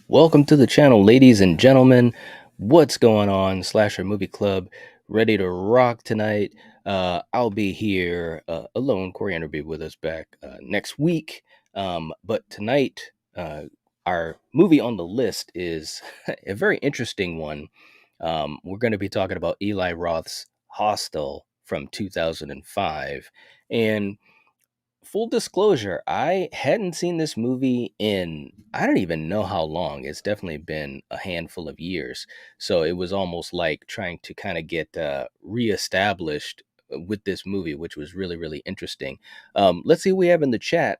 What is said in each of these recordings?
Welcome to the channel, ladies and gentlemen. What's going on? Slasher Movie Club, ready to rock tonight. I'll be here alone. Coriander will be with us back next week. But tonight, our movie on the list is a very interesting one. We're going to be talking about Eli Roth's Hostel from 2005. And full disclosure, I hadn't seen this movie in I don't even know how long. It's definitely been a handful of years. So it was almost like trying to kind of get reestablished with this movie, which was really, really interesting. Let's see what we have in the chat,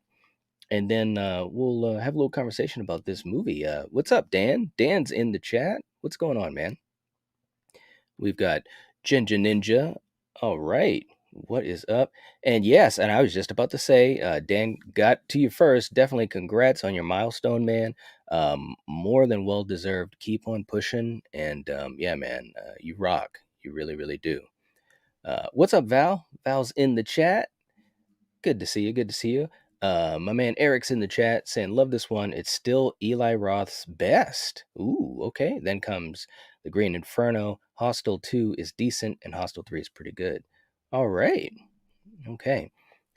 and then we'll have a little conversation about this movie. What's up, Dan? Dan's in the chat. What's going on, man? We've got Ginger Ninja. All right. What is up? And yes, and I was just about to say, Dan got to you first. Definitely congrats on your milestone, man. More than well deserved. Keep on pushing. And yeah, man, you rock. You really, really do. What's up, Val? Val's in the chat. Good to see you. Good to see you. My man Eric's in the chat saying, love this one. It's still Eli Roth's best. Ooh, okay. Then comes The Green Inferno. Hostel 2 is decent, and Hostel 3 is pretty good. All right. Okay.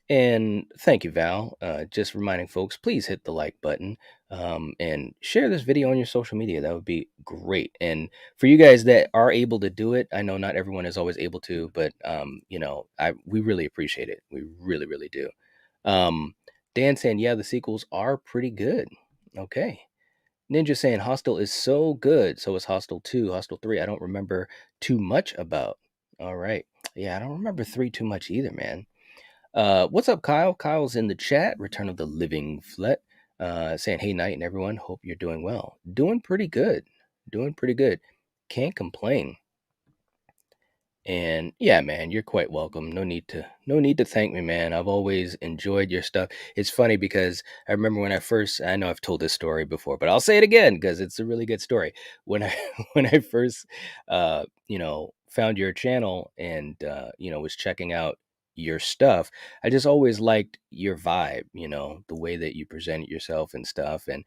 And thank you, Val. Just reminding folks, please hit the like button and share this video on your social media. That would be great. And for you guys that are able to do it, I know not everyone is always able to, but we really appreciate it. We really, really do. Dan saying, yeah, the sequels are pretty good. Okay. Ninja saying Hostel is so good. So is Hostel 2, Hostel 3. I don't remember too much about. All right. Yeah, I don't remember 3 too much either, man. What's up, Kyle? Kyle's in the chat. Return of the Living Flet. Saying, hey, night and everyone. Hope you're doing well. Doing pretty good. Doing pretty good. Can't complain. And yeah, man, you're quite welcome. No need to thank me, man. I've always enjoyed your stuff. It's funny because I remember when I know I've told this story before, but I'll say it again because it's a really good story. When I when I first found your channel and was checking out your stuff, I just always liked your vibe, the way that you present yourself and stuff, and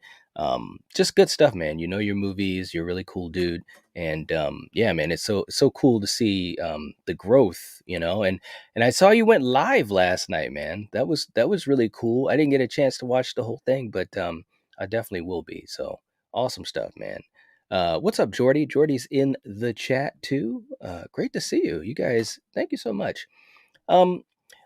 just good stuff, man. You know your movies, you're a really cool dude. And yeah, man, it's so cool to see the growth, and I saw you went live last night, man. That was really cool. I didn't get a chance to watch the whole thing, but I definitely will be. So awesome stuff, man. What's up, Jordy? Jordy's in the chat too. Great to see you. You guys, thank you so much. um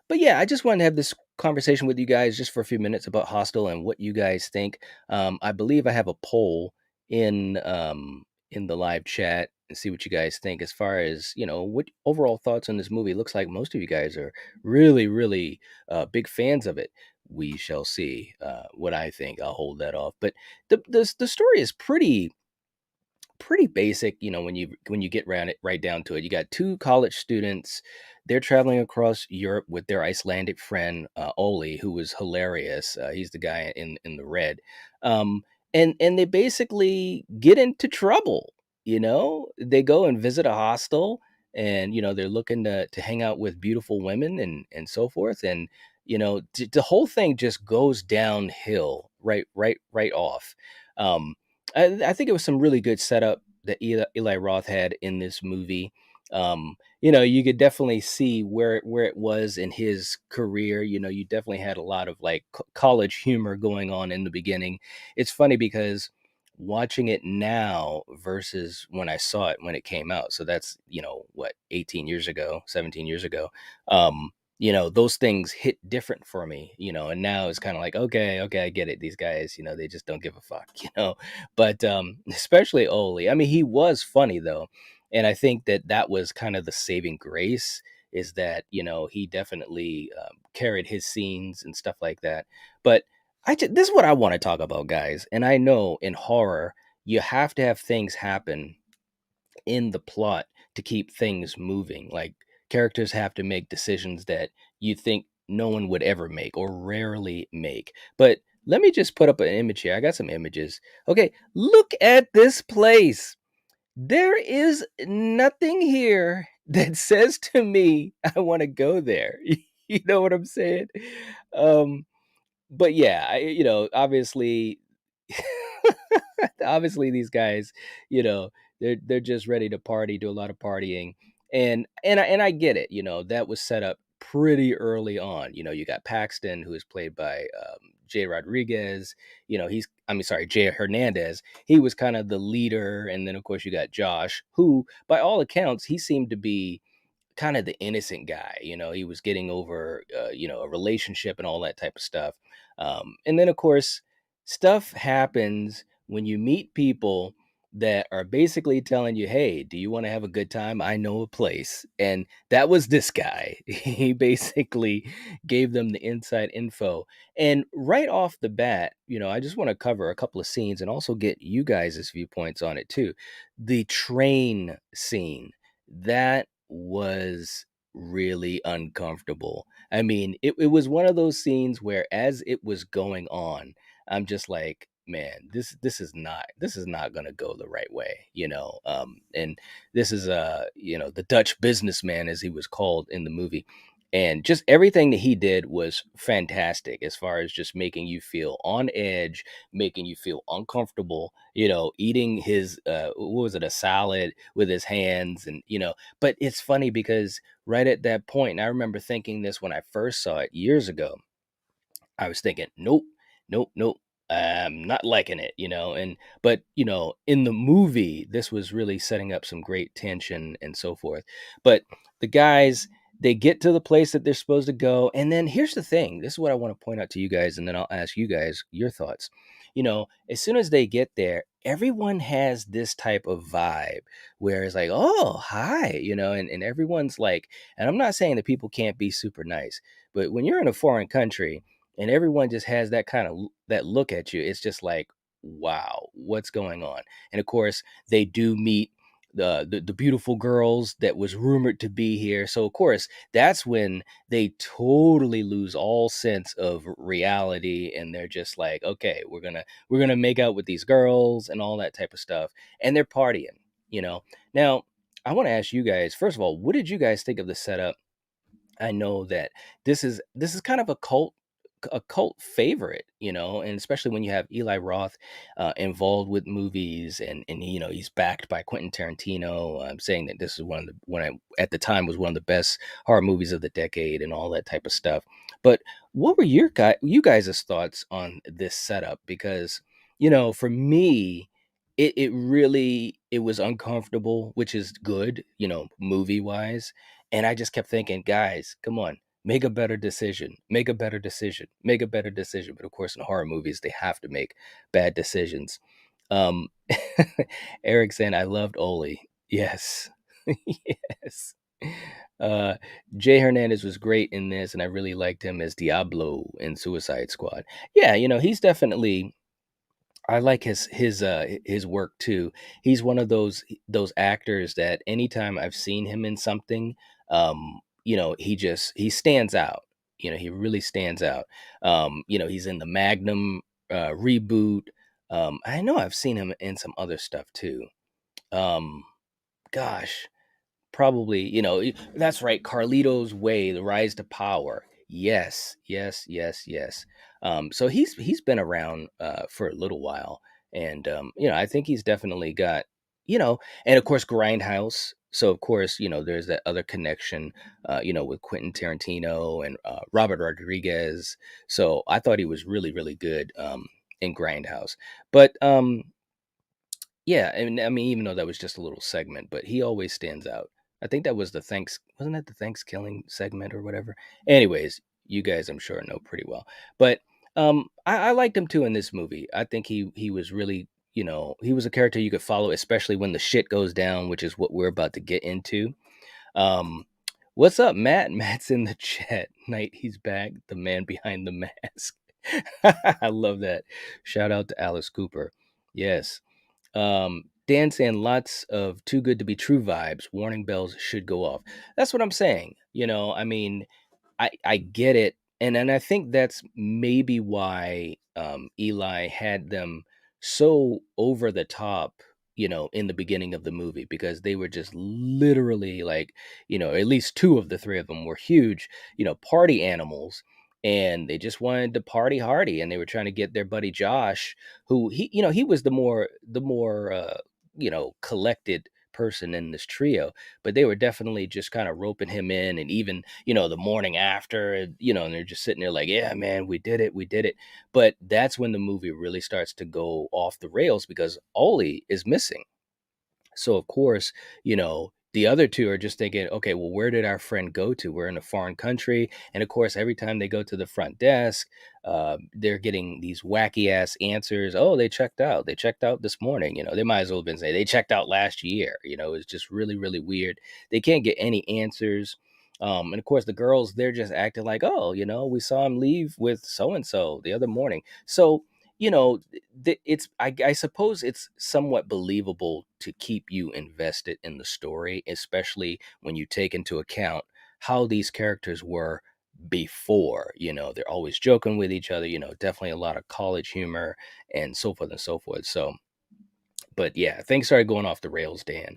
but yeah, I just wanted to have this conversation with you guys just for a few minutes about Hostel and what you guys think. I believe I have a poll in the live chat and see what you guys think as far as what overall thoughts on this movie. Looks like most of you guys are really, really big fans of it. We shall see what I think. I'll hold that off. But the story is pretty basic, when you get around it right down to it. You got two college students. They're traveling across Europe with their Icelandic friend Oli, who was hilarious. He's the guy in the red. Um and and they basically get into trouble. They go and visit a hostel, and they're looking to hang out with beautiful women and so forth. And the whole thing just goes downhill right off. Um I think it was some really good setup that Eli Roth had in this movie. You could definitely see where it was in his career. You definitely had a lot of like college humor going on in the beginning. It's funny because watching it now versus when I saw it when it came out. So that's, what, 18 years ago, 17 years ago. Those things hit different for me, and now it's kind of like, okay, I get it. These guys, they just don't give a fuck, but especially Oli. I mean, he was funny though, and I think that was kind of the saving grace, is that he definitely carried his scenes and stuff like that. But this is what I want to talk about, guys. And I know in horror you have to have things happen in the plot to keep things moving. Like, characters have to make decisions that you think no one would ever make or rarely make. But let me just put up an image here. I got some images. Okay, look at this place. There is nothing here that says to me I want to go there. You know what I'm saying? Um, but yeah, obviously Obviously these guys, you know, they're just ready to party, do a lot of partying. And I get it, that was set up pretty early on. You got Paxton, who is played by Jay Rodriguez. Jay Hernandez. He was kind of the leader, and then of course you got Josh, who by all accounts he seemed to be kind of the innocent guy. He was getting over, a relationship and all that type of stuff. And then, of course, stuff happens when you meet people that are basically telling you, hey, do you want to have a good time? I know a place. And that was this guy. He basically gave them the inside info. And right off the bat, I just want to cover a couple of scenes and also get you guys' viewpoints on it too. The train scene. That was really uncomfortable. I mean, it was one of those scenes where as it was going on, I'm just like, man, this is not gonna go the right way, and this is the Dutch businessman as he was called in the movie. And just everything that he did was fantastic as far as just making you feel on edge, making you feel uncomfortable, eating his what was it, a salad with his hands. And but it's funny because right at that point, and I remember thinking this when I first saw it years ago, I was thinking, nope, nope, nope. I'm not liking it, and but in the movie, this was really setting up some great tension and so forth. But the guys, they get to the place that they're supposed to go, and then here's the thing. This is what I want to point out to you guys, and then I'll ask you guys your thoughts. As soon as they get there, everyone has this type of vibe where it's like, oh, hi, and everyone's like, and I'm not saying that people can't be super nice, but when you're in a foreign country and everyone just has that kind of that look at you, it's just like, wow, what's going on? And of course they do meet the beautiful girls that was rumored to be here. So of course that's when they totally lose all sense of reality, and they're just like, okay, we're gonna make out with these girls and all that type of stuff, and they're partying. Now I want to ask you guys, first of all, what did you guys think of the setup? I know that this is kind of a cult favorite, and especially when you have Eli Roth involved with movies, and he's backed by Quentin Tarantino. I'm saying that this is one of the when I at the time was one of the best horror movies of the decade and all that type of stuff. But what were you guys' thoughts on this setup? Because for me, it was uncomfortable, which is good, movie wise. And I just kept thinking, guys, come on, make a better decision, make a better decision, make a better decision. But of course, in horror movies, they have to make bad decisions. Um, Eric saying, I loved Oli. Yes. Yes. Uh, Jay Hernandez was great in this, and I really liked him as Diablo in Suicide Squad. Yeah, he's definitely, I like his work too. He's one of those actors that anytime I've seen him in something, he stands out. He really stands out. He's in the Magnum reboot. I know I've seen him in some other stuff too. Um, Gosh, probably, that's right. Carlito's Way, The Rise to Power. Yes, yes, yes, yes. So he's been around for a little while, and I think he's definitely got, and of course Grindhouse. So of course, there's that other connection, with Quentin Tarantino and Robert Rodriguez. So I thought he was really, really good in Grindhouse. But yeah, and I mean, even though that was just a little segment, but he always stands out. I think that was wasn't that the Thanksgiving segment or whatever? Anyways, you guys I'm sure know pretty well. But I liked him too in this movie. I think he was really, he was a character you could follow, especially when the shit goes down, which is what we're about to get into. Um what's up, Matt? Matt's in the chat. Night, he's back, the man behind the mask. I love that. Shout out to Alice Cooper. Yes. Dan saying lots of too good to be true vibes. Warning bells should go off. That's what I'm saying. I mean, I get it, and I think that's maybe why Eli had them so over the top, in the beginning of the movie, because they were just literally like, at least two of the three of them were huge, party animals. and they just wanted to party hardy, and they were trying to get their buddy Josh, who he was the more collected person in this trio, but they were definitely just kind of roping him in. And even the morning after, and they're just sitting there like, yeah man, we did it, we did it. But that's when the movie really starts to go off the rails, because Ollie is missing. So of course, the other two are just thinking, okay, well, where did our friend go to? We're in a foreign country, and of course, every time they go to the front desk, they're getting these wacky ass answers. Oh, they checked out. They checked out this morning. They might as well have been saying they checked out last year. It's just really, really weird. They can't get any answers. And of course, the girls, they're just acting like, oh, we saw him leave with so and so the other morning. So it's I suppose it's somewhat believable to keep you invested in the story, especially when you take into account how these characters were before. They're always joking with each other, definitely a lot of college humor and so forth and so forth. So, but yeah, things started going off the rails, Dan.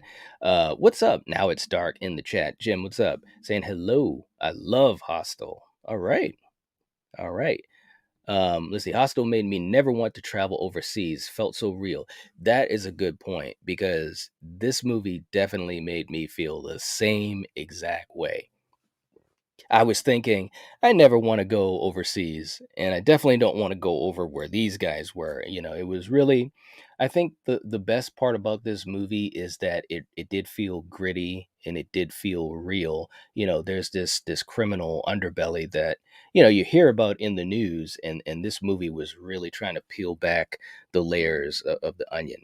What's up? Now it's dark in the chat. Jim, what's up? Saying hello. I love Hostel. All right. All right. Let's see. Hostel made me never want to travel overseas. Felt so real. That is a good point, because this movie definitely made me feel the same exact way. I was thinking, I never want to go overseas, and I definitely don't want to go over where these guys were. It was really, I think the best part about this movie is that it did feel gritty, and it did feel real. There's this criminal underbelly that you hear about in the news, and this movie was really trying to peel back the layers of the onion.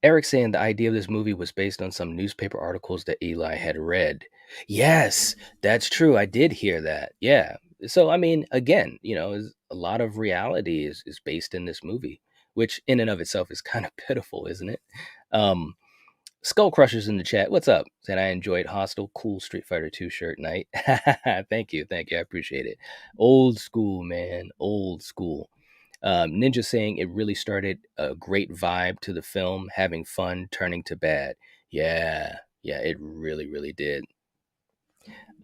Eric saying the idea of this movie was based on some newspaper articles that Eli had read. Yes, that's true. I did hear that. Yeah. So I mean, again, a lot of reality is based in this movie, which in and of itself is kind of pitiful, isn't it? Um, Skull Crushers in the chat. What's up? Said I enjoyed Hostel. Cool Street Fighter 2 shirt night. Thank you. Thank you. I appreciate it. Old school, man. Old school. Ninja saying it really started a great vibe to the film, having fun, turning to bad. Yeah, yeah, it really, really did.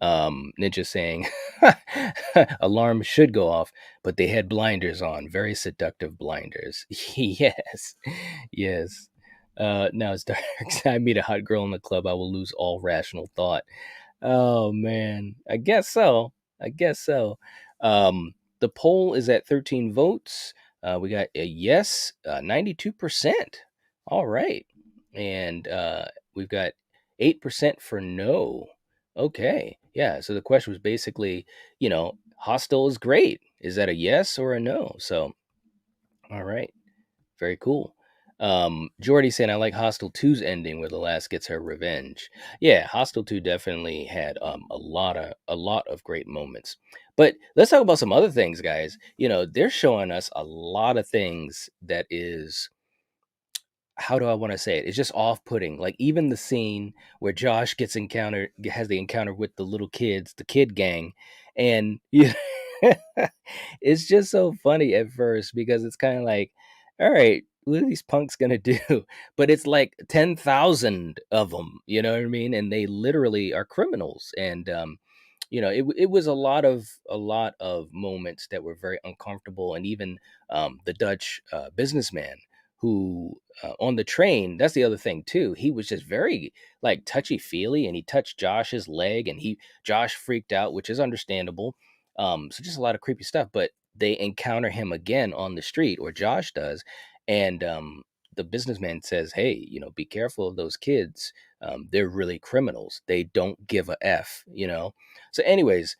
Ninja saying alarm should go off, but they had blinders on, very seductive blinders. Yes, yes. Now it's dark. I meet a hot girl in the club, I will lose all rational thought. Oh man, I guess so. I guess so. The poll is at 13 votes. We got a yes, 92%. All right. And we've got 8% for no. Okay. Yeah. So the question was basically, Hostel is great. Is that a yes or a no? So, all right. Very cool. Jordy saying I like Hostel 2's ending where the last gets her revenge. Yeah, Hostel 2 definitely had a lot of great moments. But let's talk about some other things, guys. They're showing us a lot of things that is, how do I want to say it? It's just off-putting. Like even the scene where Josh has the encounter with the little kids, the kid gang, and it's just so funny at first, because it's kind of like, all right, what are these punks gonna do? But it's like 10,000 of them. You know what I mean? And they literally are criminals. And it was a lot of moments that were very uncomfortable. And even the Dutch businessman who on the train, that's the other thing too, he was just very like touchy feely, and he touched Josh's leg, and Josh freaked out, which is understandable. So just a lot of creepy stuff. But they encounter him again on the street, or Josh does, and the businessman says, hey, be careful of those kids. They're really criminals. They don't give a f. So anyways,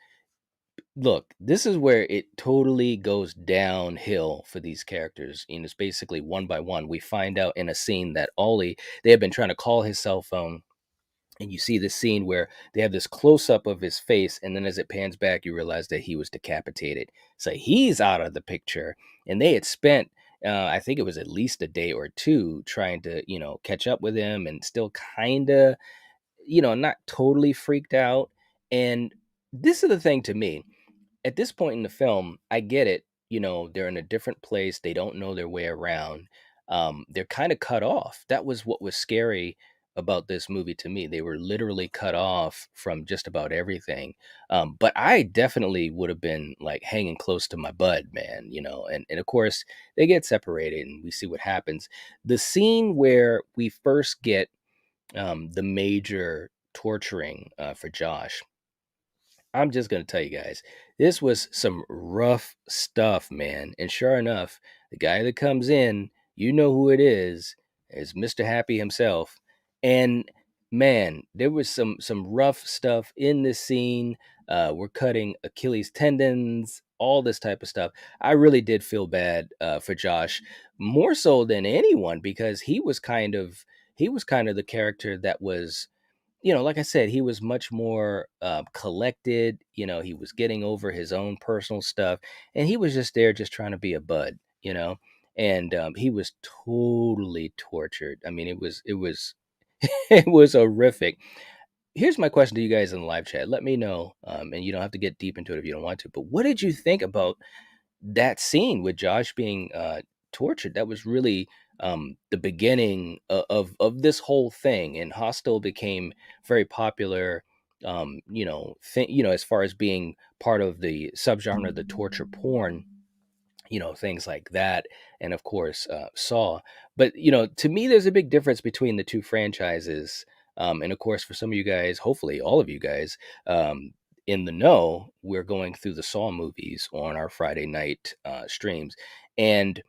look, this is where it totally goes downhill for these characters. It's basically one by one. We find out in a scene that Ollie, they have been trying to call his cell phone, and you see this scene where they have this close up of his face, and then as it pans back, you realize that he was decapitated. So he's out of the picture, and they had spent. I think it was at least a day or two trying to, catch up with him, and still kind of, not totally freaked out. And this is the thing to me, at this point in the film, I get it. They're in a different place. They don't know their way around. They're kind of cut off. That was what was scary about this movie to me. They were literally cut off from just about everything. But I definitely would have been like hanging close to my bud, man, and of course they get separated and we see what happens. The scene where we first get the major torturing for Josh, I'm just gonna tell you guys, this was some rough stuff, man. And sure enough, the guy that comes in, you know who it is Mr. Happy himself. And man, there was some rough stuff in this scene. We're cutting Achilles tendons, all this type of stuff. I really did feel bad for Josh, more so than anyone, because he was kind of the character that was, like I said, he was much more collected. He was getting over his own personal stuff, and he was just there, just trying to be a bud. And he was totally tortured. I mean, it was it was horrific. Here's my question to you guys in the live chat. Let me know, and you don't have to get deep into it if you don't want to. But what did you think about that scene with Josh being tortured? That was really the beginning of this whole thing, and Hostel became very popular. As far as being part of the subgenre, the torture porn, things like that, and of course Saw. But to me, there's a big difference between the two franchises. And of course, for some of you guys, hopefully all of you guys in the know, we're going through the Saw movies on our Friday night streams. And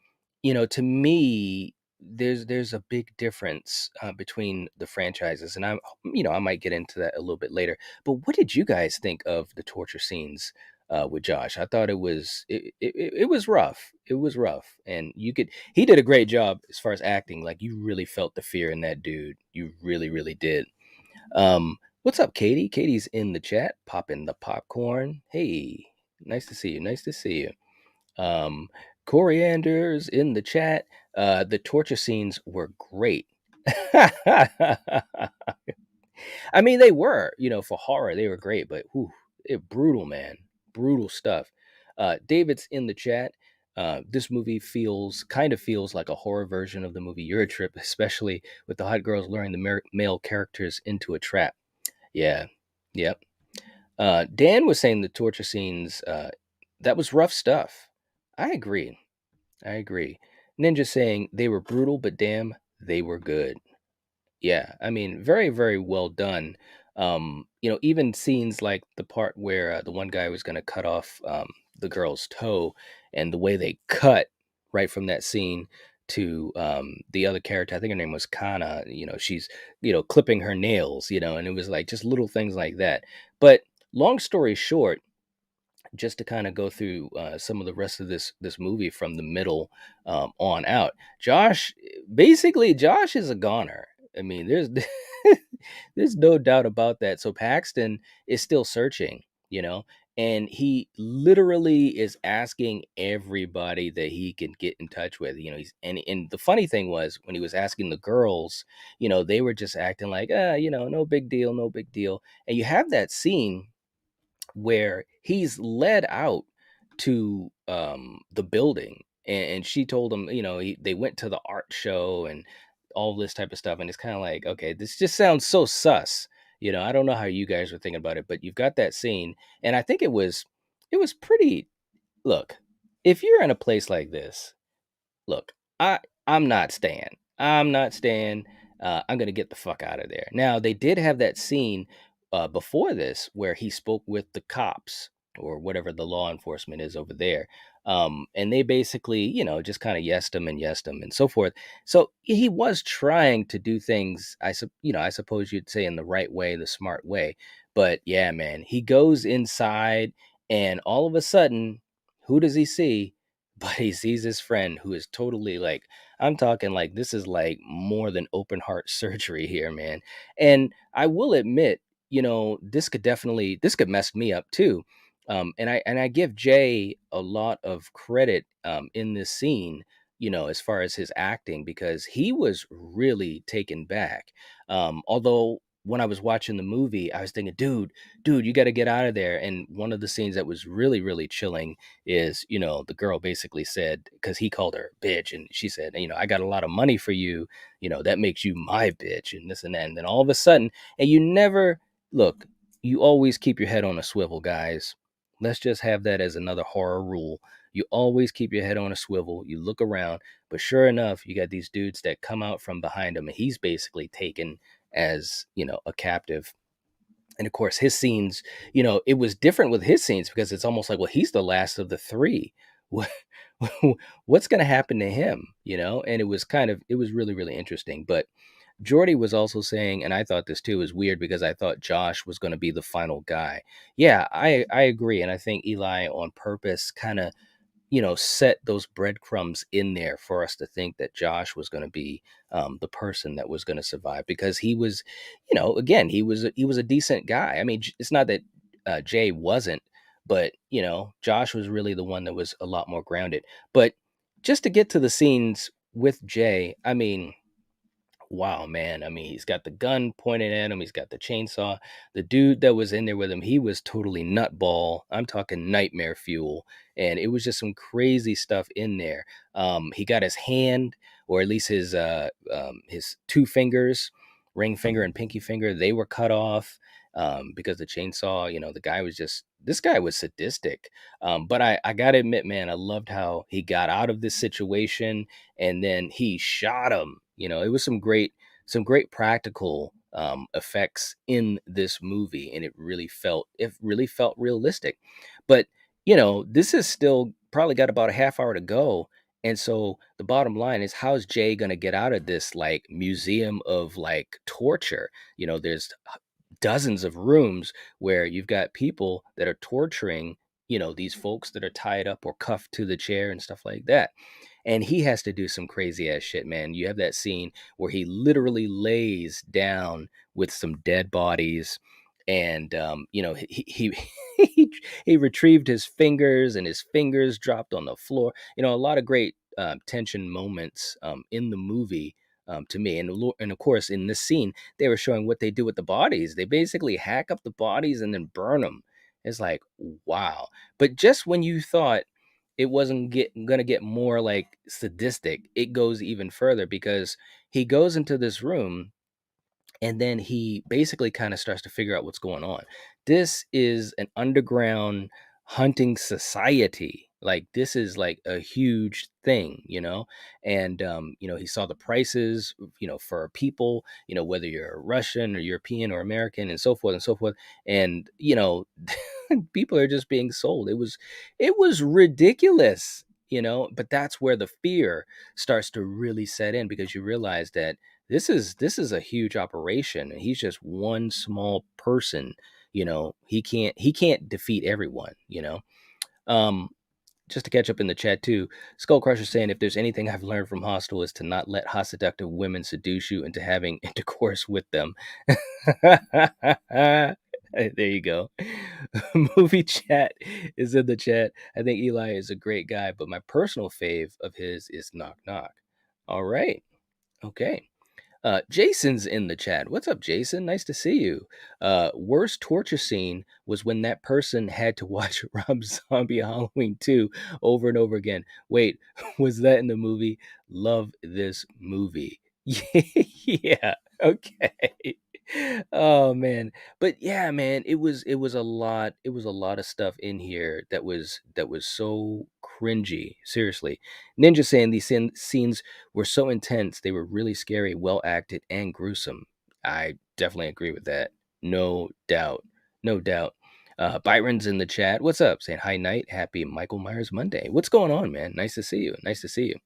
to me, there's a big difference between the franchises, and I might get into that a little bit later. But what did you guys think of the torture scenes with Josh? I thought it was rough. It was rough, and he did a great job as far as acting. Like, you really felt the fear in that dude. You really, really did. What's up, Katie? Katie's in the chat, popping the popcorn. Hey, nice to see you. Nice to see you. Um, Coriander's in the chat. The torture scenes were great. I mean, they were, for horror, they were great, but whew, it brutal, man, brutal stuff. David's in the chat. This movie feels like a horror version of the movie Eurotrip, especially with the hot girls luring the male characters into a trap. Yeah, yep. Dan was saying the torture scenes, that was rough stuff. I agree. I agree. Ninja saying they were brutal, but damn, they were good. Yeah, I mean, very, very well done. Even scenes like the part where the one guy was going to cut off the girl's toe, and the way they cut right from that scene to the other character, I think her name was Kana, she's, clipping her nails, and it was like just little things like that. But long story short, just to kind of go through some of the rest of this movie from the middle on out. Josh is a goner. I mean, there's there's no doubt about that. So Paxton is still searching, you know, and he literally is asking everybody that he can get in touch with. And the funny thing was, when he was asking the girls, they were just acting like, no big deal, no big deal. And you have that scene where he's led out to the building, and she told him, they went to the art show and all this type of stuff, and it's kind of like, okay, this just sounds so sus. I don't know how you guys were thinking about it, but you've got that scene, and I think it was pretty. Look, if you're in a place like this, look, I'm not staying. I'm not staying. I'm gonna get the fuck out of there. Now, they did have that scene before this where he spoke with the cops, or whatever the law enforcement is over there. And they basically, just kind of yesed him and so forth. So he was trying to do things, I suppose you'd say, in the right way, the smart way. But yeah, man, he goes inside, and all of a sudden, who does he see? But he sees his friend, who is totally like, I'm talking like, this is like more than open heart surgery here, man. And I will admit, this could mess me up too. And I give Jay a lot of credit in this scene, as far as his acting, because he was really taken back. Although when I was watching the movie, I was thinking, dude, you got to get out of there. And one of the scenes that was really, really chilling is, the girl basically said, because he called her bitch, and she said, I got a lot of money for you, that makes you my bitch, and this and that. And then all of a sudden, and you never look, you always keep your head on a swivel, guys. Let's just have that as another horror rule. You always keep your head on a swivel. You look around, but sure enough, you got these dudes that come out from behind him, and he's basically taken as a captive. And of course his scenes, it was different with his scenes because it's almost like, well, he's the last of the three. What what's going to happen to him, and it was really, really interesting. But Jordy was also saying, and I thought this too, is weird because I thought Josh was going to be the final guy. Yeah, I agree, and I think Eli on purpose kind of set those breadcrumbs in there for us to think that Josh was going to be the person that was going to survive, because he was, again, he was a decent guy. I mean, it's not that Jay wasn't, but Josh was really the one that was a lot more grounded. But just to get to the scenes with Jay, I mean, wow, man. I mean, he's got the gun pointed at him. He's got the chainsaw. The dude that was in there with him, he was totally nutball. I'm talking nightmare fuel. And it was just some crazy stuff in there. He got his hand, or at least his two fingers, ring finger and pinky finger, they were cut off because the chainsaw, the guy was just, this guy was sadistic. But I got to admit, man, I loved how he got out of this situation, and then he shot him. It was some great practical effects in this movie, and it really felt realistic. But this is still probably got about a half hour to go, and so the bottom line is, how's Jay gonna get out of this like museum of like torture? There's dozens of rooms where you've got people that are torturing these folks that are tied up or cuffed to the chair and stuff like that, and he has to do some crazy ass shit, man. You have that scene where he literally lays down with some dead bodies, and he retrieved his fingers, and his fingers dropped on the floor. A lot of great tension moments in the movie. To me, and of course, in this scene, they were showing what they do with the bodies. They basically hack up the bodies and then burn them. It's like, wow. But just when you thought it wasn't gonna get more like sadistic, it goes even further, because he goes into this room, and then he basically kind of starts to figure out what's going on. This is an underground hunting society. Like, this is like a huge thing, and he saw the prices, for people, whether you're Russian or European or American, and so forth and so forth. And people are just being sold. It was ridiculous, but that's where the fear starts to really set in, because you realize that this is a huge operation, and he's just one small person. He can't defeat everyone. um just to catch up in the chat too, Skull Crusher saying, if there's anything I've learned from Hostel, is to not let hot seductive women seduce you into having intercourse with them. There you go. Movie chat is in the chat. I think Eli is a great guy, but my personal fave of his is Knock Knock. All right. Okay. Jason's in the chat. What's up, Jason? Nice to see you. Worst torture scene was when that person had to watch Rob Zombie Halloween 2 over and over again. Wait, was that in the movie? Love this movie. Yeah. Okay. Oh man. But yeah, man, it was a lot of stuff in here that was so cringy. Seriously. Ninja saying these scenes were so intense, they were really scary, well acted, and gruesome. I definitely agree with that. No doubt. No doubt. Byron's in the chat. What's up? Saying hi, night. Happy Michael Myers Monday. What's going on, man? Nice to see you. Nice to see you.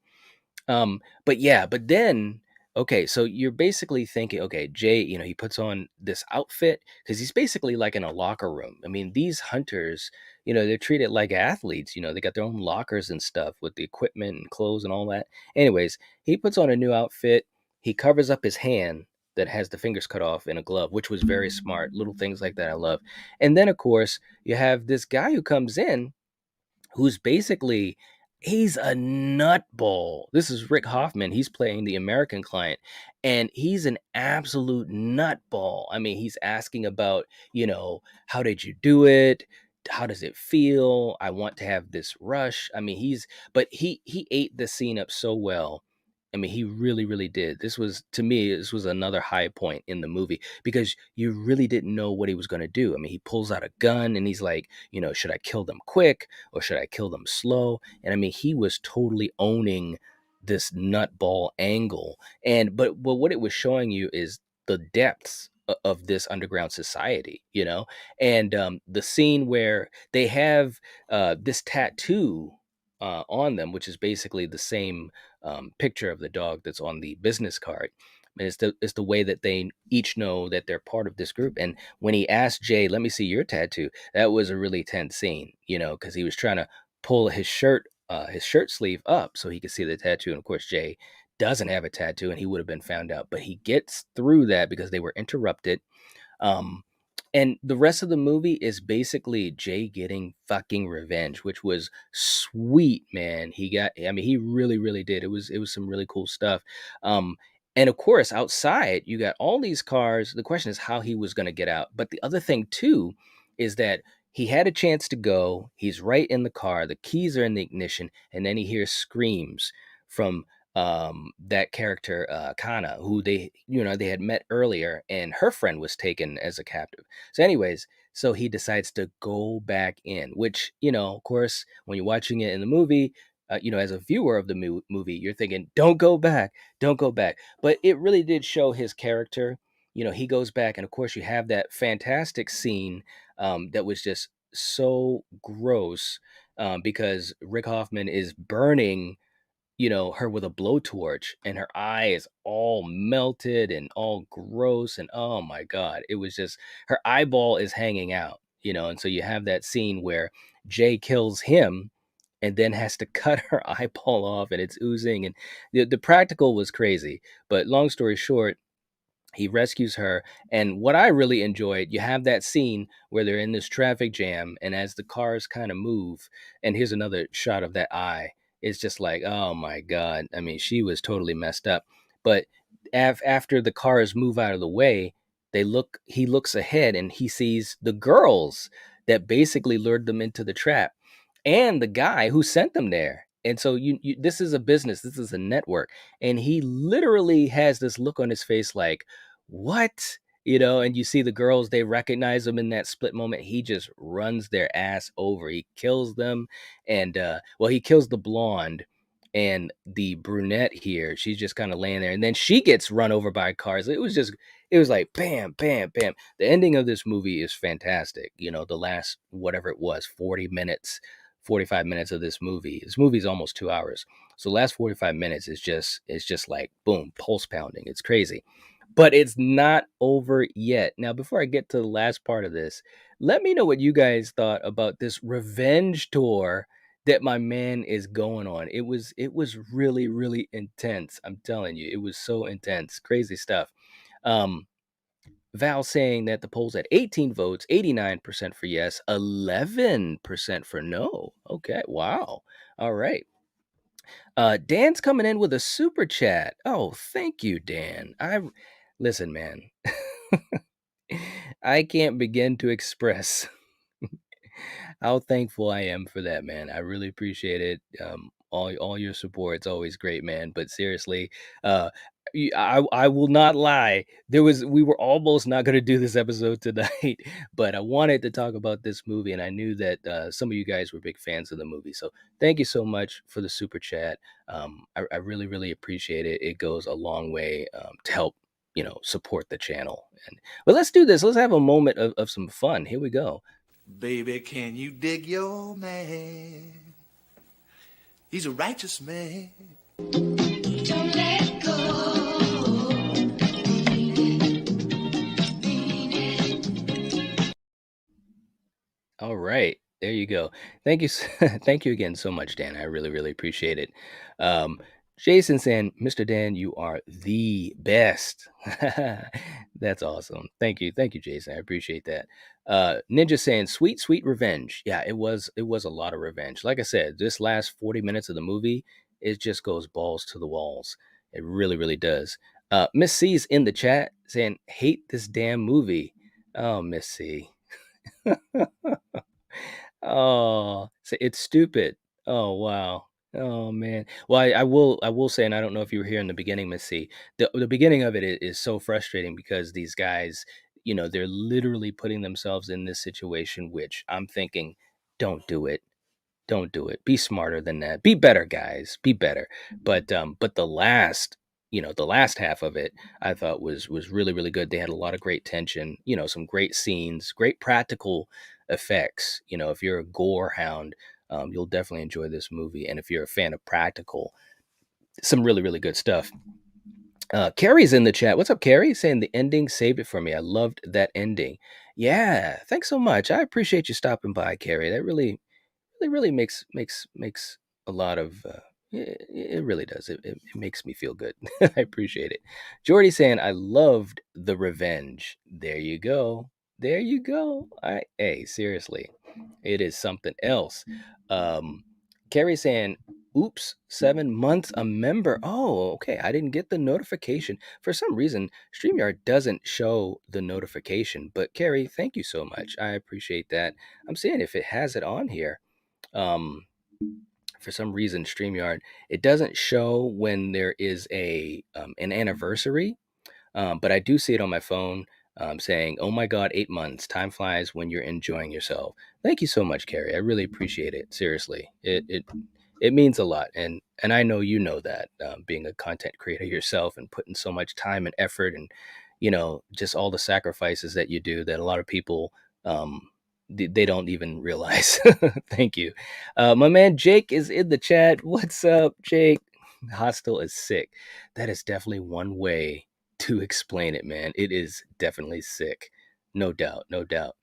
But yeah, but then, okay, so you're basically thinking, okay, Jay, he puts on this outfit because he's basically like in a locker room. I mean, these hunters, they're treated like athletes. They got their own lockers and stuff with the equipment and clothes and all that. Anyways, he puts on a new outfit. He covers up his hand that has the fingers cut off in a glove, which was very smart. Little things like that I love. And then, of course, you have this guy who comes in who's basically He's a nutball. This is Rick Hoffman. He's playing the American client, and he's an absolute nutball. I mean, he's asking about, how did you do it? How does it feel? I want to have this rush. I mean, but he ate the scene up so well. I mean, he really, really did. This was, to me, this was another high point in the movie because you really didn't know what he was going to do. I mean, he pulls out a gun and he's like, should I kill them quick or should I kill them slow? And I mean, he was totally owning this nutball angle. But what it was showing you is the depths of this underground society, and the scene where they have this tattoo on them, which is basically the same picture of the dog that's on the business card. And it's the way that they each know that they're part of this group. And when he asked Jay, "Let me see your tattoo," that was a really tense scene, because he was trying to pull his shirt sleeve up so he could see the tattoo. And of course, Jay doesn't have a tattoo, and he would have been found out. But he gets through that because they were interrupted. Um, and the rest of the movie is basically Jay getting fucking revenge, which was sweet, man. I mean, he really, really did. It was some really cool stuff. Um, and of course, outside, you got all these cars. The question is how he was going to get out. But the other thing, too, is that he had a chance to go. He's right in the car. The keys are in the ignition. And then he hears screams from that character Kana, who they had met earlier, and her friend was taken as a captive. So anyways, so he decides to go back in, which, of course, when you're watching it in the movie, as a viewer of the movie, you're thinking, don't go back, don't go back. But it really did show his character. He goes back, and of course you have that fantastic scene that was just so gross, because Rick Hoffman is burning her with a blowtorch, and her eye is all melted and all gross, and oh my god, it was just, her eyeball is hanging out, and so you have that scene where Jay kills him and then has to cut her eyeball off, and it's oozing, and the practical was crazy. But long story short, he rescues her. And what I really enjoyed, you have that scene where they're in this traffic jam, and as the cars kind of move, and here's another shot of that eye, it's just like, oh my god, I mean, she was totally messed up. But after the cars move out of the way, he looks ahead and he sees the girls that basically lured them into the trap, and the guy who sent them there. And so this is a business, this is a network, and he literally has this look on his face like, what? And you see the girls, they recognize him in that split moment. He just runs their ass over. He kills them. And well, he kills the blonde, and the brunette here, she's just kind of laying there, and then she gets run over by cars. It was like bam, bam, bam. The ending of this movie is fantastic. The last, whatever it was, 40 minutes, 45 minutes of this movie is almost 2 hours. So the last 45 minutes is just like boom, pulse pounding. It's crazy. But it's not over yet. Now, before I get to the last part of this, let me know what you guys thought about this revenge tour that my man is going on. It was really, really intense. I'm telling you, it was so intense. Crazy stuff. Um, Val saying that the polls at 18 votes, 89% for yes, 11% for no. Okay, wow. All right. Dan's coming in with a super chat. Oh, thank you, Dan. Listen, man. I can't begin to express how thankful I am for that, man. I really appreciate it. All your support, it's always great, man. But seriously, uh, I will not lie. We were almost not going to do this episode tonight, but I wanted to talk about this movie, and I knew that some of you guys were big fans of the movie. So thank you so much for the super chat. I really, really appreciate it. It goes a long way to help support the channel. But let's do this. Let's have a moment of some fun. Here we go. Baby, can you dig your man? He's a righteous man. Don't let go. All right, there you go. Thank you, thank you again so much, Dan. I really, really appreciate it. Um, Jason saying, "Mr. Dan, you are the best." That's awesome. Thank you, Jason. I appreciate that. Ninja saying sweet, sweet revenge. Yeah, it was a lot of revenge. Like I said, this last 40 minutes of the movie, it just goes balls to the walls. It really, really does. Miss C's in the chat saying, hate this damn movie. Oh, Miss C. Oh, it's stupid. Oh, wow. Oh man. Well, I will say, and I don't know if you were here in the beginning, Miss C. The beginning of it is so frustrating because these guys, they're literally putting themselves in this situation, which I'm thinking, don't do it. Don't do it. Be smarter than that. Be better, guys. Be better. But the last half of it, I thought was really, really good. They had a lot of great tension, some great scenes, great practical effects. If you're a gore hound, you'll definitely enjoy this movie. And if you're a fan of practical, some really, really good stuff. Carrie's in the chat. What's up, Carrie? Saying the ending saved it for me. I loved that ending. Yeah, thanks so much. I appreciate you stopping by, Carrie. That really makes a lot of it really does. It makes me feel good. I appreciate it. Jordy saying I loved the revenge. There you go. There you go. Hey, seriously, it is something else. um Carrie saying, oops, 7 months a member. Oh, okay, I didn't get the notification for some reason. StreamYard doesn't show the notification, but Carrie, thank you so much. I appreciate that. I'm seeing if it has it on here. um, for some reason, StreamYard, it doesn't show when there is an anniversary, but I do see it on my phone, saying, "Oh my God, 8 months! Time flies when you're enjoying yourself." Thank you so much, Carrie. I really appreciate it. Seriously, it means a lot, and I know you know that, being a content creator yourself and putting so much time and effort and just all the sacrifices that you do that a lot of people, um, they don't even realize. Thank you. My man Jake is in the chat. What's up, Jake? Hostel is sick. That is definitely one way to explain it, man. It is definitely sick. No doubt, no doubt.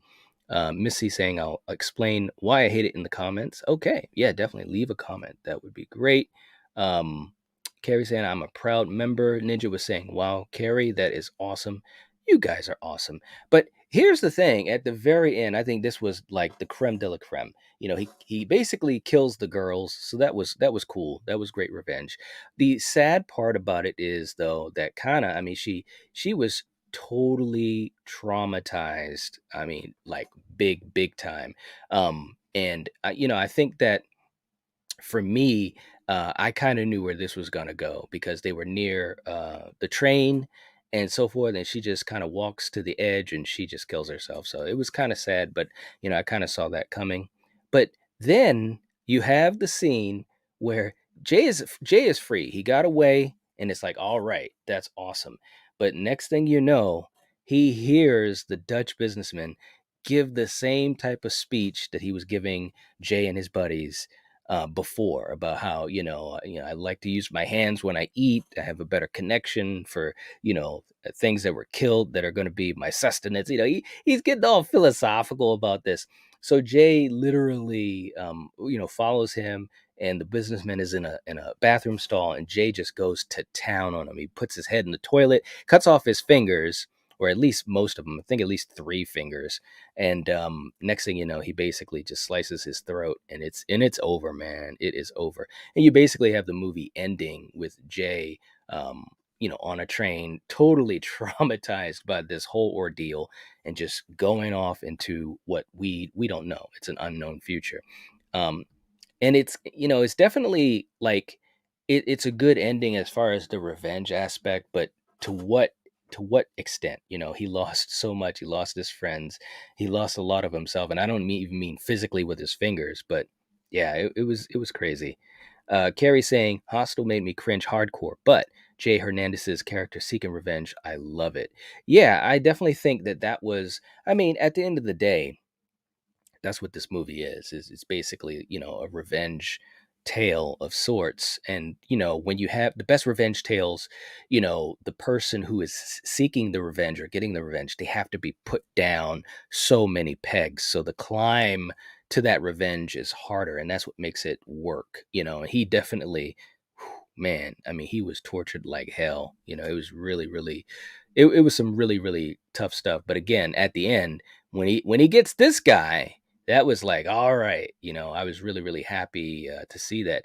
Missy saying, I'll explain why I hate it in the comments. Okay, yeah, definitely leave a comment. That would be great. Um, Carrie saying, I'm a proud member. Ninja was saying, wow, Carrie, that is awesome. You guys are awesome. But here's the thing, at the very end, I think this was like the creme de la creme. He basically kills the girls, so that was cool. That was great revenge. The sad part about it is though that kind of, I mean, she was totally traumatized. I mean, like big time. And I think that for me, I kind of knew where this was going to go because they were near the train and so forth. And she just kind of walks to the edge and she just kills herself. So it was kind of sad, but I kind of saw that coming. But then you have the scene where Jay is free. He got away, and it's like, all right, that's awesome. But next thing you know, he hears the Dutch businessman give the same type of speech that he was giving Jay and his buddies before, about how I like to use my hands when I eat. I have a better connection for things that were killed that are going to be my sustenance. He's getting all philosophical about this. So Jay literally follows him, and the businessman is in a bathroom stall, and Jay just goes to town on him. He puts his head in the toilet, cuts off his fingers, or at least most of them. I think at least three fingers, and next thing you know, he basically just slices his throat, and it's over, man. It is over. And you basically have the movie ending with Jay, on a train, totally traumatized by this whole ordeal, and just going off into what we don't know. It's an unknown future. Um, and it's definitely like it's a good ending as far as the revenge aspect, but to what to what extent? He lost so much. He lost his friends. He lost a lot of himself, and I don't even mean physically with his fingers, but yeah, it was crazy. Carrie saying Hostel made me cringe hardcore, but Jay Hernandez's character seeking revenge, I love it. Yeah, I definitely think that was, I mean, at the end of the day, that's what this movie is it's basically a revenge tale of sorts. And when you have the best revenge tales, the person who is seeking the revenge or getting the revenge, they have to be put down so many pegs, so the climb to that revenge is harder, and that's what makes it work. And he definitely, man, I mean, he was tortured like hell. It was really, really, it was some really, really tough stuff. But again, at the end, when he gets this guy, that was like, all right, I was really really happy to see that.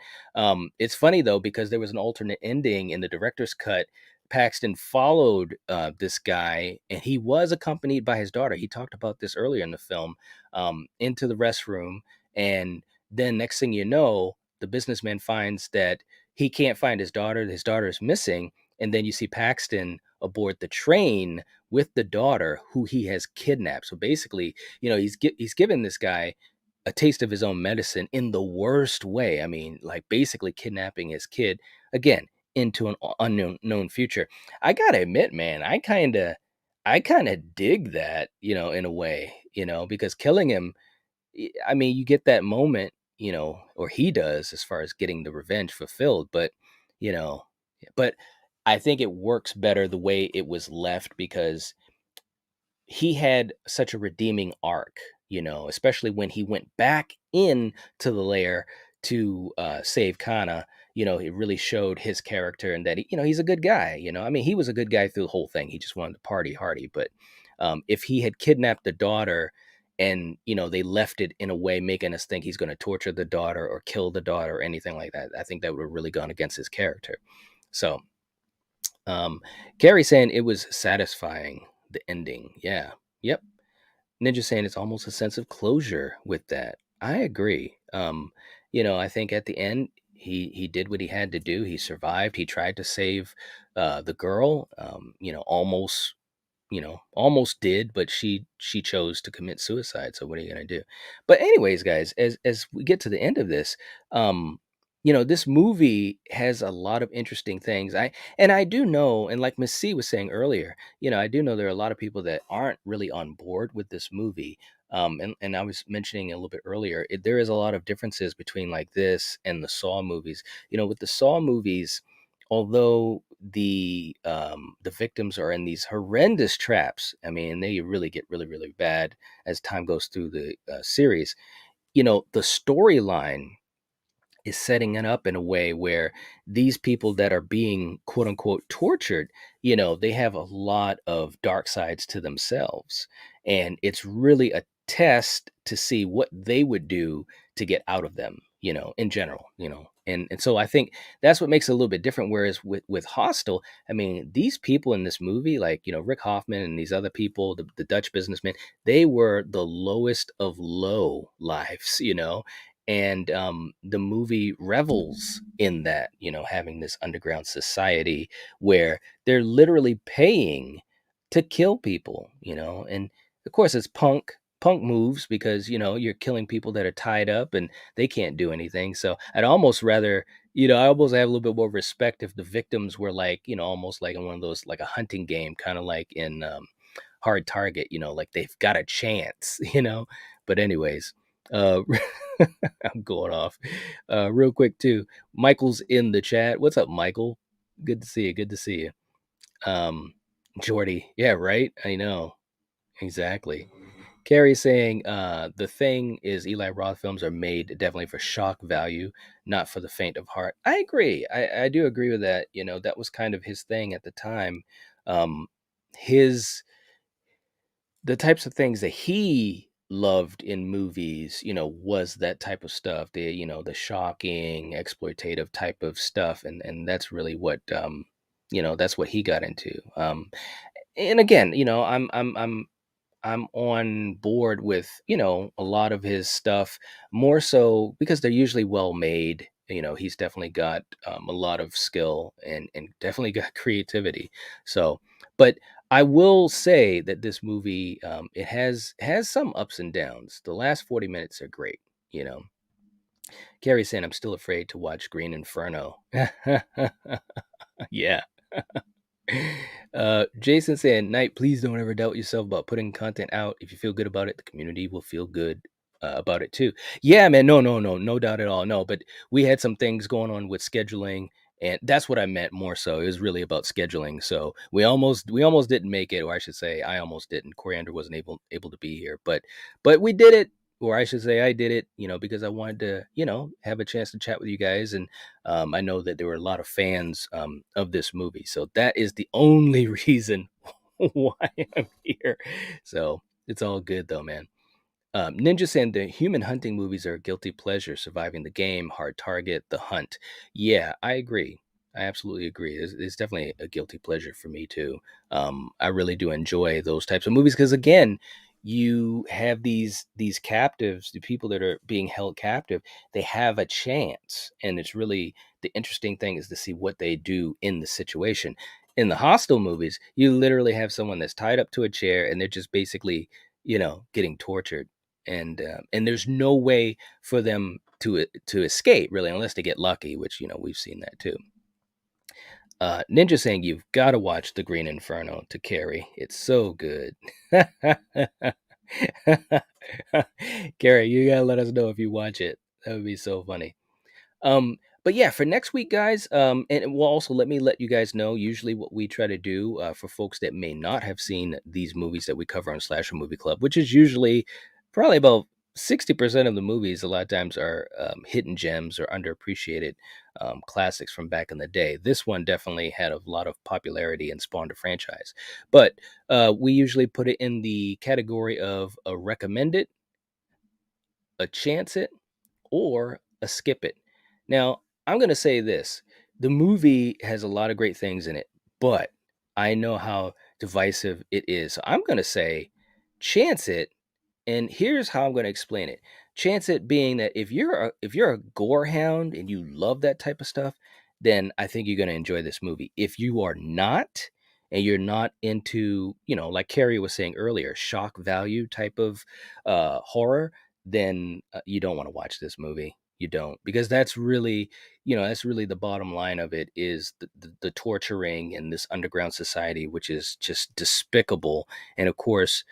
It's funny though because there was an alternate ending in the director's cut. Paxton followed this guy, and he was accompanied by his daughter. He talked about this earlier in the film, into the restroom, and then next thing you know, the businessman finds that he can't find his daughter. His daughter is missing, and then you see Paxton aboard the train with the daughter who he has kidnapped. So basically, he's given this guy a taste of his own medicine in the worst way. I mean, like basically kidnapping his kid again into an unknown future. I gotta admit, man, I kind of dig that, in a way, because killing him, I mean, you get that moment, or he does as far as getting the revenge fulfilled, you know, but I think it works better the way it was left because he had such a redeeming arc, especially when he went back in to the lair to save Kana. It really showed his character and that he's a good guy. I mean, he was a good guy through the whole thing. He just wanted to party hardy. But if he had kidnapped the daughter and they left it in a way making us think he's going to torture the daughter or kill the daughter or anything like that, I think that would have really gone against his character. So um, Gary saying it was satisfying, the ending. Yeah. Yep. Ninja saying it's almost a sense of closure with that. I agree. I think at the end he did what he had to do. He survived. He tried to save the girl. Almost did, but she chose to commit suicide. So what are you gonna do? But anyways, guys, as we get to the end of this, um, this movie has a lot of interesting things. I do know, and like Miss C was saying earlier, I do know there are a lot of people that aren't really on board with this movie. And I was mentioning a little bit earlier, there is a lot of differences between like this and the Saw movies. With the Saw movies, although the victims are in these horrendous traps, I mean, they really get really really bad as time goes through the series. The storyline is setting it up in a way where these people that are being quote unquote tortured, they have a lot of dark sides to themselves. And it's really a test to see what they would do to get out of them, in general, And so I think that's what makes it a little bit different. Whereas with Hostel, I mean, these people in this movie, like, Rick Hoffman and these other people, the Dutch businessmen, they were the lowest of low lives, and the movie revels in that, having this underground society where they're literally paying to kill people, and of course it's punk moves because you're killing people that are tied up and they can't do anything. So I'd almost rather, I almost have a little bit more respect if the victims were like, almost like in one of those, like a hunting game, kind of like in Hard Target, like they've got a chance, but anyways, uh I'm going off. Real quick too. Michael's in the chat. What's up, Michael? Good to see you. Good to see you. Um, Jordy. Yeah, right. I know. Exactly. Carrie saying the thing is Eli Roth films are made definitely for shock value, not for the faint of heart. I agree. I do agree with that. That was kind of his thing at the time. His the types of things that he loved in movies, was that type of stuff, the shocking, exploitative type of stuff, and that's really what that's what he got into. And again, I'm on board with, a lot of his stuff, more so because they're usually well made. He's definitely got a lot of skill and definitely got creativity. So, but I will say that this movie, it has some ups and downs. The last 40 minutes are great. You know, Carrie saying I'm still afraid to watch Green Inferno. Yeah. Jason saying, Knight, please don't ever doubt yourself about putting content out. If you feel good about it, the community will feel good about it too. Yeah, man. No, no, no, no doubt at all. No, but we had some things going on with scheduling, and that's what I meant more so. It was really about scheduling. So we almost didn't make it, or I should say, I almost didn't. Coriander wasn't able to be here, but we did it. Or I should say, I did it, because I wanted to, have a chance to chat with you guys, and I know that there were a lot of fans of this movie, so that is the only reason why I'm here. So It's all good though, man. Ninja saying the human hunting movies are a guilty pleasure. Surviving the Game, Hard Target, The Hunt. Yeah, I agree. I absolutely agree. It's definitely a guilty pleasure for me too. I really do enjoy those types of movies because again, you have these captives, the people that are being held captive. They have a chance, and it's really the interesting thing is to see what they do in the situation. In the Hostel movies, you literally have someone that's tied up to a chair, and they're just basically getting tortured and there's no way for them to escape really unless they get lucky, which we've seen that too. Ninja saying you've got to watch The Green Inferno to carry. It's so good. Carrie, you gotta let us know if you watch it. That would be so funny. Um, but yeah, for next week, guys, and we'll also let you guys know. Usually, what we try to do for folks that may not have seen these movies that we cover on Slasher Movie Club, which is usually probably about 60% of the movies. A lot of times are hidden gems or underappreciated classics from back in the day. This one definitely had a lot of popularity and spawned a franchise. But we usually put it in the category of a recommended, a chance it, or a skip it. Now, I'm going to say this. The movie has a lot of great things in it, but I know how divisive it is. So I'm going to say chance it, and here's how I'm going to explain it. Chance it being that if you're a gore hound and you love that type of stuff, then I think you're going to enjoy this movie. If you are not and you're not into, like Carrie was saying earlier, shock value type of horror, then you don't want to watch this movie. You don't, because that's really the bottom line of it is the torturing in this underground society, which is just despicable. And of course,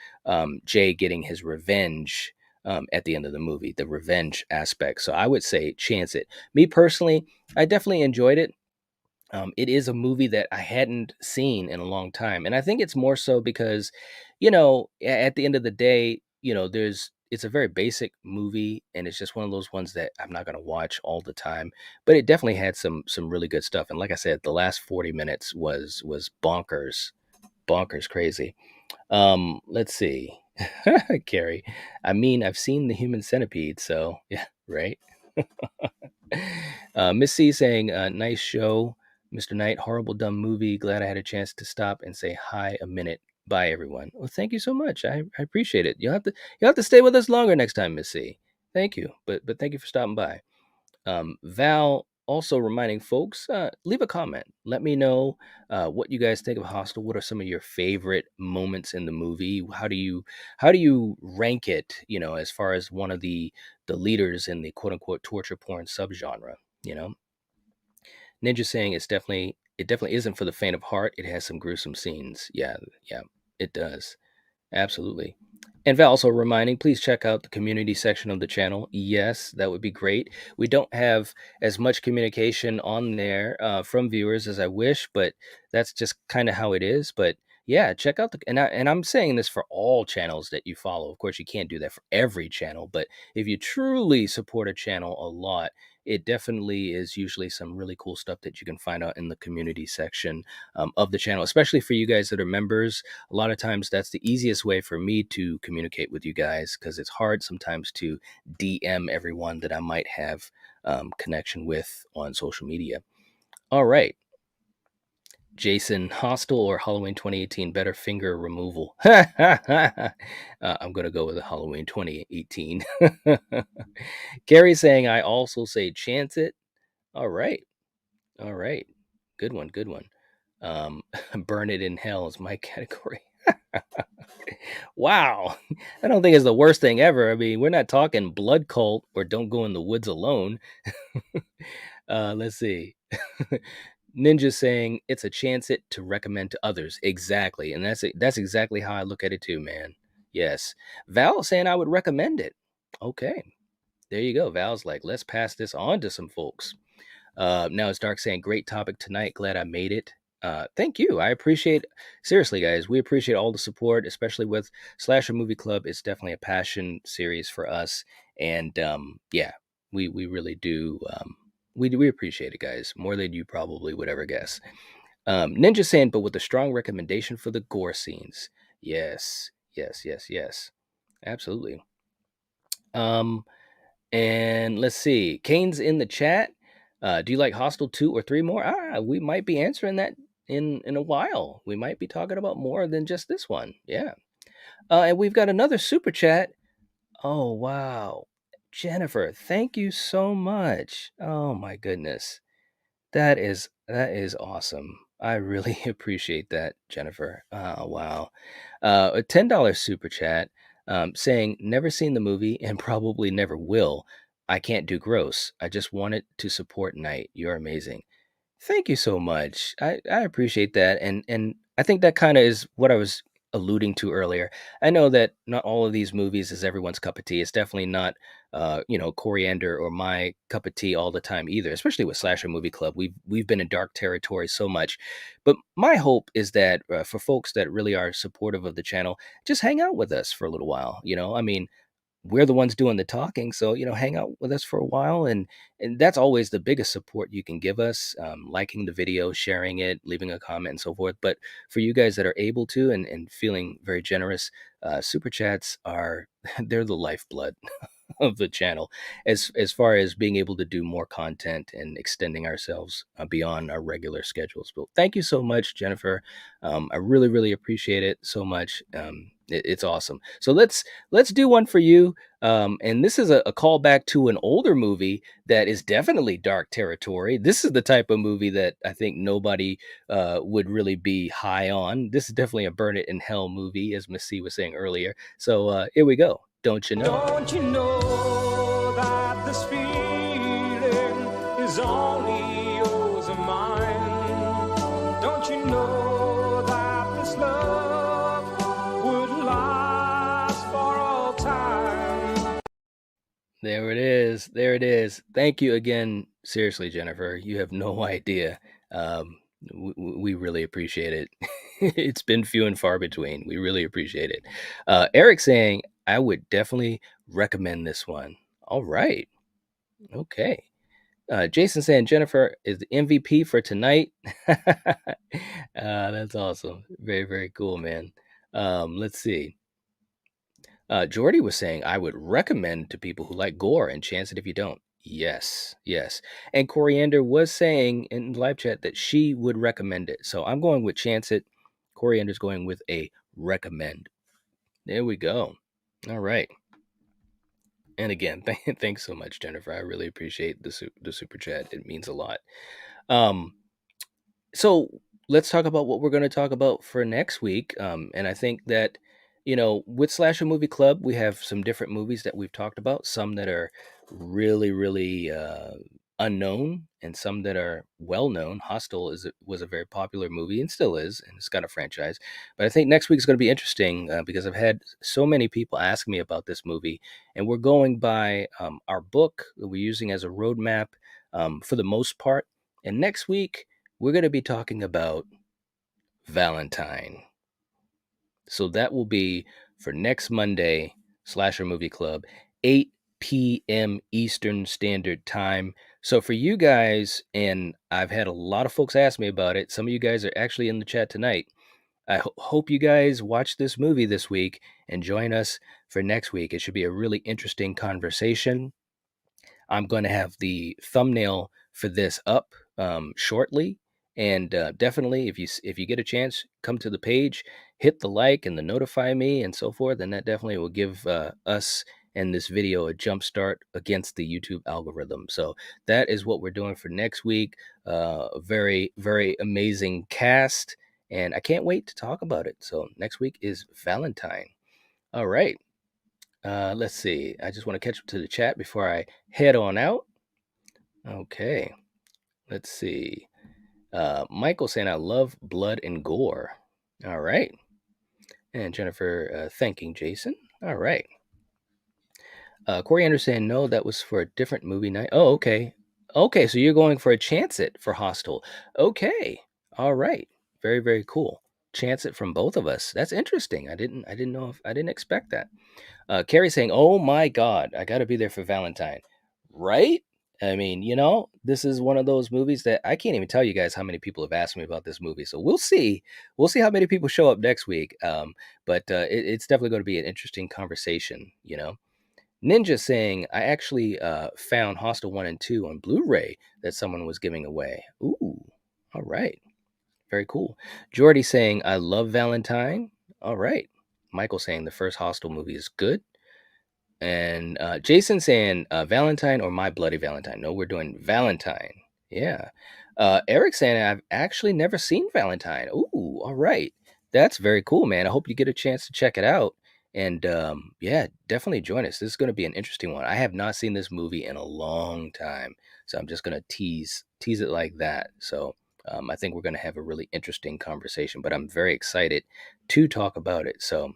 Jay getting his revenge at the end of the movie, the revenge aspect. So I would say chance it. Me personally, I definitely enjoyed it. It is a movie that I hadn't seen in a long time, and I think it's more so because, at the end of the day, it's a very basic movie, and it's just one of those ones that I'm not going to watch all the time. But it definitely had some really good stuff, and like I said, the last 40 minutes was bonkers, bonkers crazy. Let's see, Carrie. I mean, I've seen the Human Centipede, so yeah, right. Miss C saying, nice show, Mr. Knight. Horrible, dumb movie. Glad I had a chance to stop and say hi a minute. Bye, everyone. Well, thank you so much. I appreciate it. You'll have to stay with us longer next time, Miss C. Thank you. But thank you for stopping by. Val also reminding folks, leave a comment. Let me know what you guys think of Hostel. What are some of your favorite moments in the movie? How do you rank it? As far as one of the leaders in the quote unquote torture porn subgenre. You know, Ninja saying it definitely isn't for the faint of heart. It has some gruesome scenes. Yeah, yeah, it does. Absolutely. And Val also reminding, please check out the community section of the channel. Yes, that would be great. We don't have as much communication on there from viewers as I wish, but that's just kind of how it is. But yeah, check out and I'm saying this for all channels that you follow. Of course, you can't do that for every channel, but if you truly support a channel a lot, it definitely is usually some really cool stuff that you can find out in the community section of the channel, especially for you guys that are members. A lot of times that's the easiest way for me to communicate with you guys because it's hard sometimes to DM everyone that I might have connection with on social media. All right. Jason, Hostel or Halloween 2018, better finger removal? I'm going to go with the Halloween 2018. Gary saying, I also say chance it. All right. All right. Good one. Good one. Burn it in hell is my category. Wow. I don't think it's the worst thing ever. I mean, we're not talking blood cult or don't go in the woods alone. Let's see. Ninja saying it's a chance it to recommend to others. Exactly. And that's exactly how I look at it too, man. Yes. Val saying I would recommend it. Okay. There you go. Val's like, let's pass this on to some folks. Now it's Dark saying, great topic tonight. Glad I made it. Thank you. I appreciate, seriously, guys, we appreciate all the support, especially with Slasher Movie Club. It's definitely a passion series for us. And yeah, we really do. We appreciate it, guys, more than you probably would ever guess. Ninja saying, but with a strong recommendation for the gore scenes. Yes. yes, yes, yes. Absolutely. Um, and let's see. Kane's in the chat. Do you like Hostel 2 or 3 more? We might be answering that in a while. We might be talking about more than just this one. Yeah. And we've got another super chat. Oh, wow. Jennifer, thank you so much. Oh my goodness. That is awesome. I really appreciate that, Jennifer. Oh, wow. A $10 super chat saying, never seen the movie and probably never will. I can't do gross. I just wanted to support Night. You're amazing. Thank you so much. I appreciate that, and I think that kind of is what I was alluding to earlier. I know that not all of these movies is everyone's cup of tea. It's definitely not, Coriander or my cup of tea all the time either. Especially with Slasher Movie Club, we've been in dark territory so much. But my hope is that for folks that really are supportive of the channel, just hang out with us for a little while. I mean, we're the ones doing the talking, so hang out with us for a while, and that's always the biggest support you can give us, liking the video, sharing it, leaving a comment, and so forth. But for you guys that are able to and feeling very generous, super chats are they're the lifeblood of the channel, as far as being able to do more content and extending ourselves beyond our regular schedules. But thank you so much, Jennifer. I really really appreciate it so much. It's awesome. So let's do one for you. And this is a callback to an older movie that is definitely dark territory. This is the type of movie that I think nobody would really be high on. This is definitely a burn it in hell movie, as Miss C was saying earlier. So here we go. Don't you know? Don't you know that this feeling is only yours and mine? Don't you know that this love would last for all time? There it is. There it is. Thank you again. Seriously, Jennifer, you have no idea. We really appreciate it. It's been few and far between. We really appreciate it. Eric saying, I would definitely recommend this one. All right. Okay. Jason saying Jennifer is the MVP for tonight. That's awesome. Very, very cool, man. Let's see. Jordy was saying, I would recommend to people who like gore and chance it if you don't. Yes, yes. And Coriander was saying in live chat that she would recommend it. So I'm going with chance it. Coriander's going with a recommend. There we go. All right. And again, thanks so much, Jennifer. I really appreciate the super chat. It means a lot. Um, so let's talk about what we're going to talk about for next week. And I think that, with Slasher Movie Club, we have some different movies that we've talked about, some that are really, really unknown and some that are well known. Hostel was a very popular movie and still is, and it's got a franchise. But I think next week is going to be interesting because I've had so many people ask me about this movie, and we're going by our book that we're using as a roadmap for the most part. And next week, we're going to be talking about Valentine. So that will be for next Monday, Slasher Movie Club, 8 p.m. Eastern Standard Time. So for you guys, and I've had a lot of folks ask me about it. Some of you guys are actually in the chat tonight. I hope you guys watch this movie this week and join us for next week. It should be a really interesting conversation. I'm going to have the thumbnail for this up shortly, and definitely, if you get a chance, come to the page, hit the like and the notify me and so forth, and that definitely will give us and this video a jump start against the YouTube algorithm. So that is what we're doing for next week. A very very amazing cast, and I can't wait to talk about it. So next week is Valentine. All right. Let's see. I just want to catch up to the chat before I head on out. Okay. Let's see. Michael saying, I love blood and gore. All right. And Jennifer thanking Jason. All right. Corey saying, no, that was for a different movie night. Oh, okay. Okay, so you're going for a chance it for Hostel. Okay. All right. Very, very cool. Chance it from both of us. That's interesting. I didn't know if I didn't expect that. Carrie saying, "Oh my God, I got to be there for Valentine." Right? I mean, this is one of those movies that I can't even tell you guys how many people have asked me about this movie. So we'll see. We'll see how many people show up next week. But it's definitely going to be an interesting conversation. Ninja saying, I actually found Hostel 1 and 2 on Blu ray that someone was giving away. Ooh, all right. Very cool. Jordy saying, I love Valentine. All right. Michael saying, the first Hostel movie is good. And Jason saying Valentine or My Bloody Valentine. No, we're doing Valentine. Yeah. Eric saying I've actually never seen Valentine. Ooh, all right. That's very cool, man. I hope you get a chance to check it out. And yeah, definitely join us. This is going to be an interesting one. I have not seen this movie in a long time, so I'm just going to tease it like that. So I think we're going to have a really interesting conversation. But I'm very excited to talk about it. So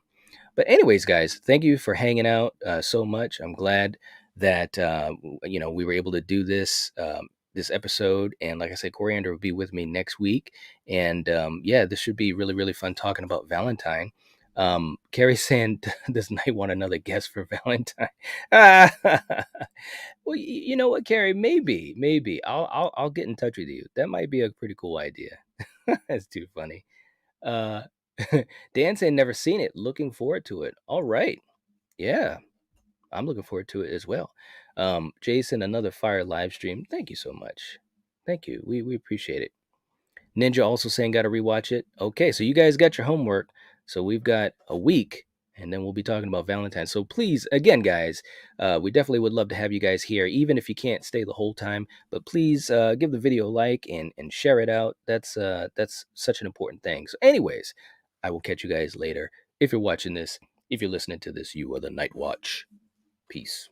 but anyways, guys, thank you for hanging out so much. I'm glad that we were able to do this episode. And like I said, Coriander will be with me next week. And yeah, this should be really really fun talking about Valentine. Carrie saying, "Does Knight want another guest for Valentine?" Well, you know what, Carrie? Maybe I'll get in touch with you. That might be a pretty cool idea. That's too funny. Uh, Dan saying never seen it. Looking forward to it. All right. Yeah, I'm looking forward to it as well. Jason, another fire live stream. Thank you so much. Thank you. We appreciate it. Ninja also saying got to rewatch it. Okay, so you guys got your homework. So we've got a week, and then we'll be talking about Valentine's. So please, again, guys, we definitely would love to have you guys here, even if you can't stay the whole time. But please give the video a like and share it out. That's such an important thing. So, anyways, I will catch you guys later. If you're watching this, if you're listening to this, you are the Night Watch. Peace.